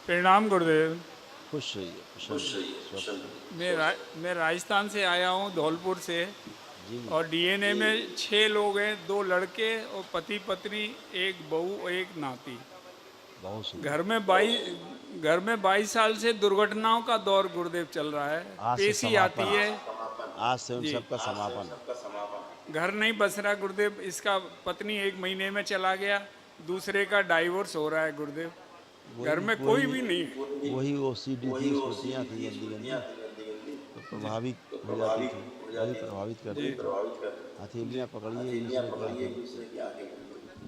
प्रणाम गुरुदेव। खुश रहिए, स्वस्थ रहिए। मैं राजस्थान से आया हूँ, धौलपुर से। जी और डीएनए में 6 लोग हैं, 2 लड़के और पति पत्नी, एक बहू और एक नाती। बहुत घर सुंदर। में 22 साल से दुर्घटनाओं का दौर गुरुदेव चल रहा है। आज से पेशी आती समापन, है। आज से उन जी। सबका समापन। घर नहीं बस रहा गुरुदेव। इसका पत्नी 1 महीने में चला गया, दूसरे का डाइवोर्स हो रहा है गुरुदेव। घर वही में कोई वही भी नहीं है। वही ओसीडी थी, स्मृतियाँ थी गंदी गंदी, तो प्रभावित हो जाती थी। वही प्रभावित जी। करती थी। हथेलियाँ पकड़िए एक दूसरे की आंखें बंद करिए।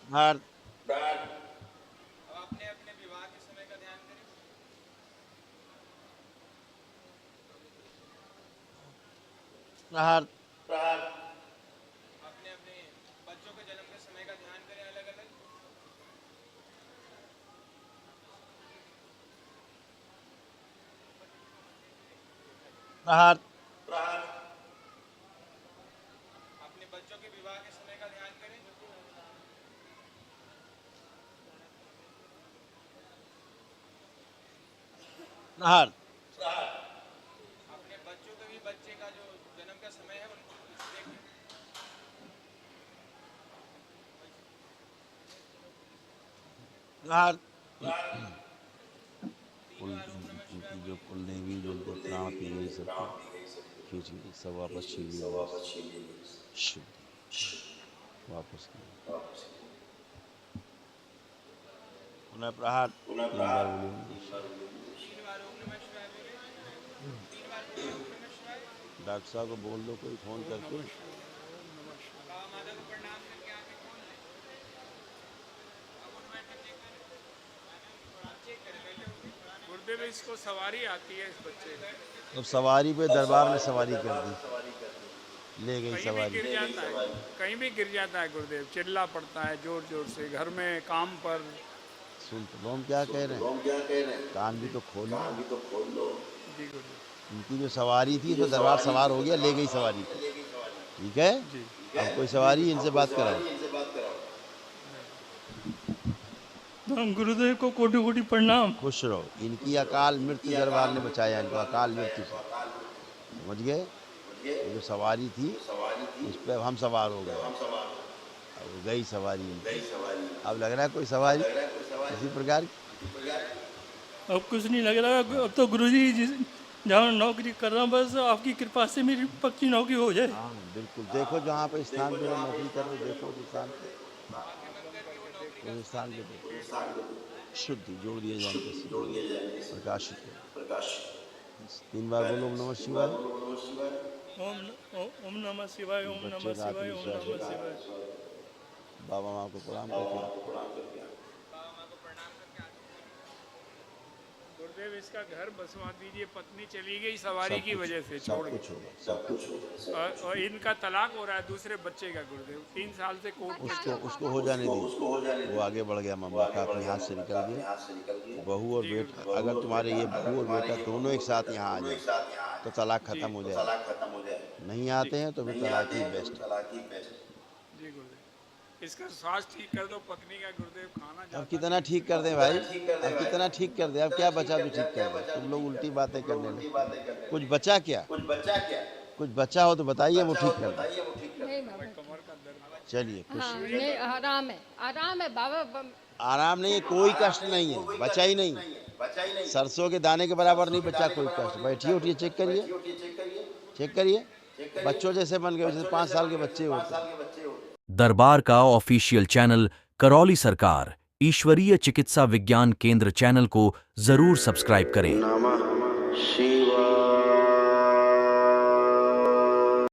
हर हर हर हर हर उनकी जो कुल देवी जो उनको प्राण पी गई, सबको खींच गई, सब वापस छीन लिया, शुद्ध वापस किया। पुनः प्रहार 3 बार बोलिए। डॉक्टर साहब को बोल दो कोई फ़ोन करके। गुरुदेव इसको सवारी आती है इस बच्चे को। अब सवारी पे दरबार में सवारी कर दी, ले गई कहीं भी सवारी। गिर जाता है, कहीं भी गिर जाता है गुरुदेव। चिल्ला पड़ता है जोर जोर से, घर में, काम पर। सुन तो हम क्या कह रहे हैं, कान भी तो खोल लो। जी गुरुदेव। उनकी जो सवारी थी, तो दरबार सवार हो गया, ले गई सवारी को। ठीक है, जी अब कोई सवारी इनसे बात कराओ। हम गुरुदेव को कोटि कोटि प्रणाम। खुश रहो। इनकी अकाल मृत्यु दरबार ने बचाया इनको, अकाल मृत्यु से। समझ गए? वो जो सवारी थी उस पर हम सवार हो गए, अब गई सवारी इनकी। अब लग रहा है कोई सवारी इसी प्रकार की। अब कुछ नहीं लग रहा, अब तो गुरुजी जहाँ नौकरी कर रहा हूँ, बस आपकी कृपा से मेरी पक्की नौकरी हो जाए। हाँ बिल्कुल, देखो जहाँ पे स्थान पे नौकरी कर रहे हो, देखो उस स्थान पे, उस स्थान पे देखो। शुद्धि जोड़ दिए जाने के, प्रकाशित करो। 3 बार बोलो ओम नमः शिवाय। ओम नमः शिवाय, ओम बच्चे नमः का शिवाय, ओम आत्मविश्वास नमः बढ़ाओ। शिवाय। बाबा माँ को प्रणाम करके। गुरुदेव इसका घर बसवा दीजिए। पत्नी चली गई सवारी सब की कुछ, वजह से, सब छोड़ कुछ गई। होगा, सब कुछ होगा। और इनका तलाक हो रहा है दूसरे बच्चे का गुरुदेव। 3 साल से कोर्ट में चल रहा उसको हो जाने दी, वो आगे बढ़ गया, मामला काफी हाथ से निकल गया। बहू और जी बेटा, गुरुदेव। अगर तुम्हारे ये बहू और बेटा दोनों एक साथ यहाँ आ जाए तो तलाक जी खत्म हो जाए। नहीं जी आते हैं तो फिर तलाक ही बेस्ट है। जी गुरुदेव। इसका स्वास्थ्य ठीक कर दो पत्नी का गुरुदेव। खाना अब जाता कितना नहीं ठीक कर दें भाई, अब कितना ठीक कर दें, अब क्या बचा जो ठीक कर दें। तुम लोग उल्टी बातें करने लगते हो। कुछ बचा क्या? कुछ बचा हो तो बताइए, वो ठीक कर दें। नहीं बाबा। कमर का दर्द। चलिए खुश हाँ रहिए। नहीं, आराम है बाबा। आराम नहीं है, कोई कष्ट नहीं है, बचा ही नहीं। सरसों के दाने के बराबर नहीं बचा कोई कष्ट। बैठिए, उठिए, चेक करिए, चेक करिए। बच्चों जैसे बन गए, जैसे 5 साल के बच्चे होते हैं। दरबार का ऑफिशियल चैनल करौली सरकार ईश्वरीय चिकित्सा विज्ञान केंद्र चैनल को जरूर सब्सक्राइब करें। नमः शिवाय।